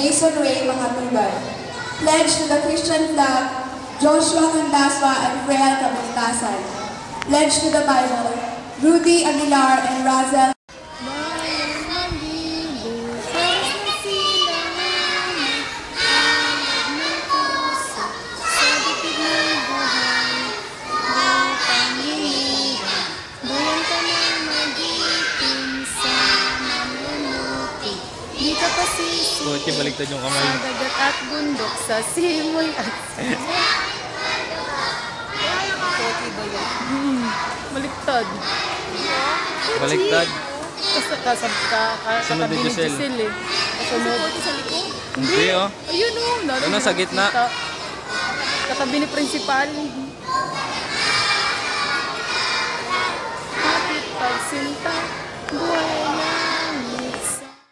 Jason Ray Makatugan. Pledge to the Christian flag, Joshua Candaswa and Frael Cabanitasan. Pledge to the Bible, Rudy Aguilar and Razel. Koche, baliktad yung kamay. Sa dagat at bundok, sa simoy at Koche ba yun? Baliktad. Baliktad. Sunod ni Giselle eh. Kasunod. Sa likod? Hindi oh. Ayun oh. Ano sa gitna? Katabi ni Principal. Kapit pagsinta, buhay